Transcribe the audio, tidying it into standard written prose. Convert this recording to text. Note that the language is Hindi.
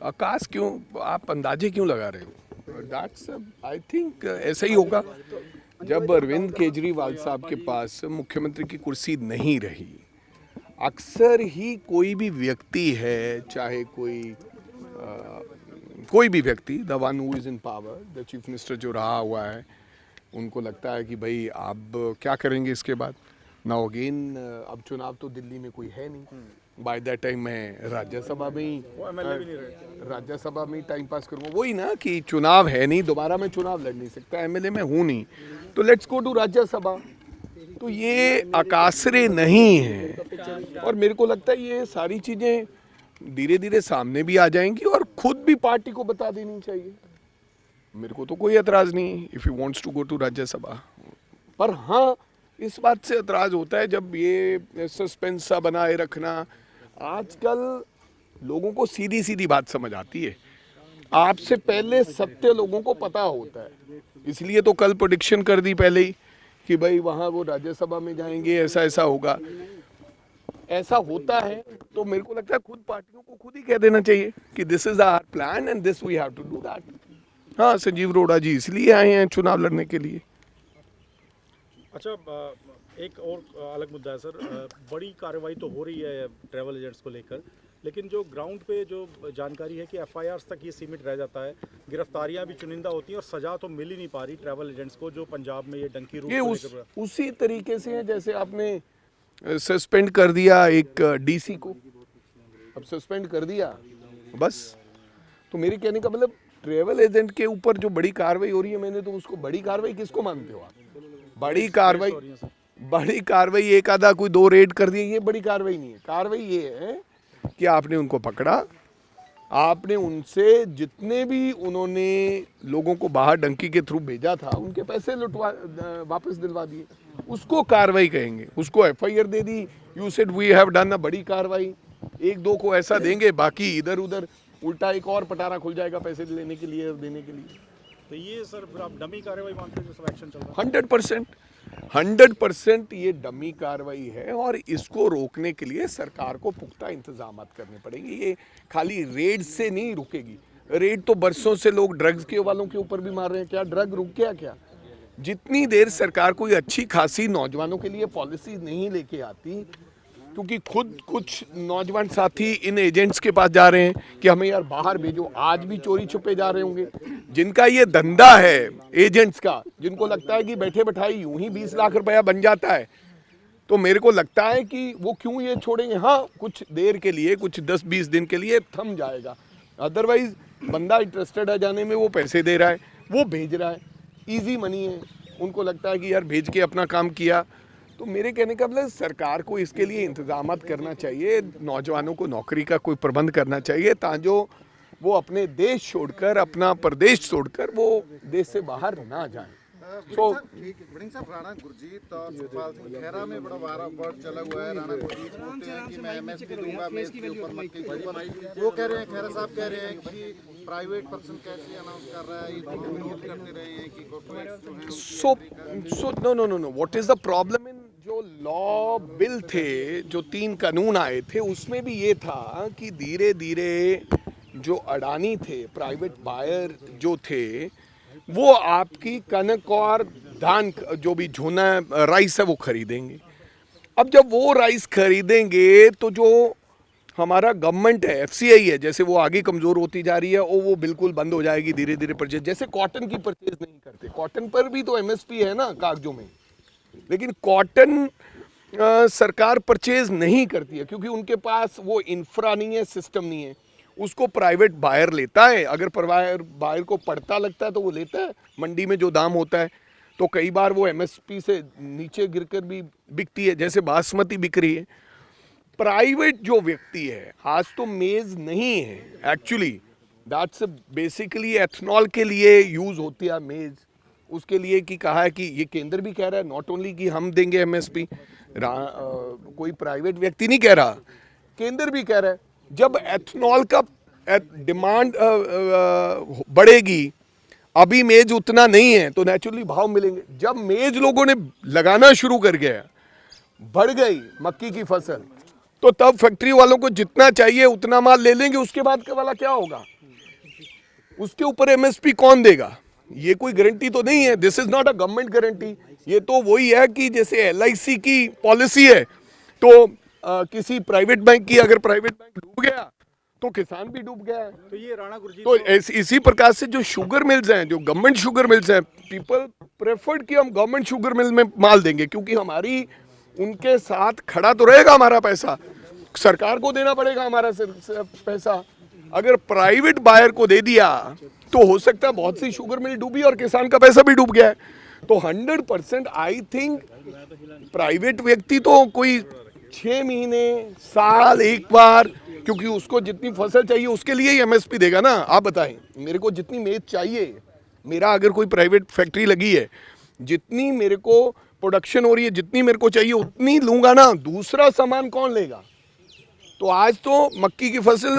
आकाश क्यों, आप अंदाजे क्यों लगा रहे हो? दैट्स आई थिंक ऐसा ही होगा। जब अरविंद केजरीवाल साहब के पास मुख्यमंत्री की कुर्सी नहीं रही, अक्सर ही कोई भी व्यक्ति है, चाहे कोई भी व्यक्ति, the one who is in power, the chief minister जो रहा हुआ है, उनको लगता है कि भाई आप क्या करेंगे इसके बाद। नाउ अगेन अब चुनाव तो दिल्ली में कोई है नहीं, बाय दैट टाइम मैं राज्यसभा में ही टाइम पास करूँगा। वही ना कि चुनाव है नहीं, दोबारा मैं चुनाव लड़ नहीं सकता, एमएलए में हूँ नहीं, तो लेट्स गो टू राज्यसभा। तो ये अकासरे नहीं है, और मेरे को लगता है ये सारी चीज़ें धीरे धीरे सामने भी आ जाएंगी और खुद भी पार्टी को बता देनी चाहिए। मेरे को तो कोई एतराज़ नहीं if you wants to go to Rajya Sabha, पर हाँ इस बात से एतराज़ होता है जब ये सस्पेंस सा बनाए रखना। आजकल लोगों को सीधी सीधी बात समझ आती है, आपसे पहले सत्य लोगों को पता होता है, इसलिए तो कल प्रेडिक्शन कर दी पहले ही कि भाई वहाँ वो राज्यसभा में जाएंगे, ऐसा ऐसा होगा। ऐसा होता है तो मेरे को लगता है खुद पार्टियों को खुद ही कह देना चाहिए कि this is our plan and this we have to do that. हाँ, संजीव अरोड़ा जी इसलिए आए हैं चुनाव लड़ने के लिए। अच्छा, एक और अलग मुद्दा है सर, बड़ी कार्रवाई तो हो रही है ट्रैवल एजेंट्स को लेकर, लेकिन जो ग्राउंड पे जो जानकारी है कि एफआईआर तक ये सीमित रह जाता है, गिरफ्तारियां भी चुनिंदा होती हैं और सजा तो मिल ही नहीं पा रही ट्रैवल एजेंट्स को जो पंजाब में ये डंकी रूट ये उसी तरीके से है जैसे आपने सस्पेंड कर दिया एक डीसी को, अब सस्पेंड कर दिया बस। तो मेरे कहने का मतलब ट्रैवल एजेंट के ऊपर जो बड़ी कार्रवाई हो रही है, मैंने तो उसको बड़ी कार्रवाई किसको मानते हो आप? बड़ी कार्रवाई एक आधा कोई 2 रेड कर दिए, ये बड़ी कार्रवाई नहीं है। कार्रवाई ये है कि आपने उनको पकड़ा, आपने उनसे जितने भी उन्होंने लोगों को बाहर डंकी के थ्रू भेजा था उनके पैसे वापस दिलवा दिए, उसको कार्रवाई कहेंगे। उसको एफआईआर दे दी, you said we have done a बड़ी कार्रवाई। 1-2 को ऐसा देंगे, बाकी इधर उधर उल्टा एक और पटारा खुल जाएगा पैसे लेने के लिए और देने के लिए। तो ये सर फिर आप डमी कार्रवाई मानते हैं जो सब एक्शन चल रहा है? 100% ये डमी कार्रवाई है और इसको रोकने के लिए सरकार को पुख्ता इंतजाम करने पड़ेंगे। ये खाली रेड से नहीं रुकेगी। रेड तो बरसों से लोग ड्रग्स के वालों के ऊपर भी मार रहे हैं, क्या ड्रग रुक गया क्या? जितनी देर सरकार कोई अच्छी खासी नौजवानों के लिए पॉलिसी नहीं लेके आती, क्योंकि खुद कुछ नौजवान साथी इन एजेंट्स के पास जा रहे हैं कि हमें यार बाहर भेजो, आज भी चोरी छुपे जा रहे होंगे, जिनका ये धंधा है एजेंट्स का, जिनको लगता है कि बैठे बैठाए यूं ही 20 लाख रुपया बन जाता है, तो मेरे को लगता है कि वो क्यों ये छोड़ेंगे। हाँ, कुछ देर के लिए, कुछ 10-20 दिन के लिए थम जाएगा, अदरवाइज बंदा इंटरेस्टेड है जाने में, वो पैसे दे रहा है, वो भेज रहा है, ईजी मनी है, उनको लगता है कि यार भेज के अपना काम किया। तो मेरे कहने का मतलब सरकार को इसके लिए इंतजाम करना चाहिए, नौजवानों को नौकरी का कोई प्रबंध करना चाहिए, ताकि वो अपने देश छोड़कर, अपना प्रदेश छोड़कर वो देश से बाहर ना जाएं। वड़िंग साहब, राणा गुरजीत और सुखपाल सिंह खेरा में बड़ा वर्ड चला हुआ है। राणा गुरजीत बोलते हैं कि मैं एमएसपी दूंगा, मेज के ऊपर, मक्के के ऊपर। वो कह रहे हैं, खेरा साहब कह रहे हैं कि प्राइवेट पर्सन कैसे अनाउंस कर रहा है, ये तो विरोध करते रहे हैं कि corporate. So know what is the problem in जो लॉ बिल थे, जो 3 कानून आए थे, उसमें भी ये था कि धीरे धीरे जो अडानी थे, प्राइवेट बायर जो थे, वो आपकी कनक और धान, जो भी झोना राइस है, वो खरीदेंगे। अब जब वो राइस खरीदेंगे तो जो हमारा गवर्नमेंट है, एफसीआई है, जैसे वो आगे कमज़ोर होती जा रही है और वो बिल्कुल बंद हो जाएगी धीरे धीरे परचेज। जैसे कॉटन की परचेज नहीं करते, कॉटन पर भी तो एमएसपी है ना कागजों में, लेकिन कॉटन सरकार परचेज नहीं करती है क्योंकि उनके पास वो इंफ्रा नहीं है, सिस्टम नहीं है। उसको प्राइवेट बायर लेता है, अगर बायर को पड़ता लगता है तो वो लेता है, मंडी में जो दाम होता है, तो कई बार वो एमएसपी से नीचे गिरकर भी बिकती है, जैसे बासमती बिक रही है। प्राइवेट जो व्यक्ति है, आज तो मेज नहीं है एक्चुअली, दैट्स बेसिकली एथनॉल के लिए यूज होती है मेज, उसके लिए कि कहा है कि ये केंद्र भी कह रहा है, नॉट ओनली कि हम देंगे एमएसपी, कोई प्राइवेट व्यक्ति नहीं कह रहा, केंद्र भी कह रहा है। जब एथनॉल का डिमांड बढ़ेगी, अभी मेज उतना नहीं है तो नेचुरली भाव मिलेंगे। जब मेज लोगों ने लगाना शुरू कर गया, बढ़ गई मक्की की फसल, तो तब फैक्ट्री वालों को जितना चाहिए उतना माल ले लेंगे, उसके बाद का वाला क्या होगा? उसके ऊपर एमएसपी कौन देगा? ये कोई गारंटी तो नहीं है। This is not a government guarantee. ये तो वही है कि जैसे एलआईसी की पॉलिसी है, तो किसी प्राइवेट बैंक की अगर प्राइवेट बैंक डूब गया तो किसान भी डूब गया है। तो ये राणा गुरजीत तो इसी प्रकार से जो शुगर मिल्स हैं, जो गवर्नमेंट शुगर मिल्स हैं, पीपल प्रेफर्ड कि हम गवर्नमेंट शुगर मिल में माल देंगे, क्योंकि हमारी उनके साथ खड़ा तो रहेगा हमारा पैसा, सरकार को देना पड़ेगा हमारा पैसा। अगर प्राइवेट बायर को दे दिया तो हो सकता है बहुत सी शुगर मिल डूबी और किसान का पैसा भी डूब गया है। तो 100% आई थिंक प्राइवेट व्यक्ति तो कोई 6 महीने, साल एक बार, क्योंकि उसको जितनी फसल चाहिए उसके लिए ही एमएसपी देगा ना। आप बताएं, मेरे को जितनी मेज चाहिए, मेरा अगर कोई प्राइवेट फैक्ट्री लगी है, जितनी मेरे को प्रोडक्शन हो रही है, जितनी मेरे को चाहिए उतनी लूंगा ना, दूसरा सामान कौन लेगा? तो आज तो मक्की की फसल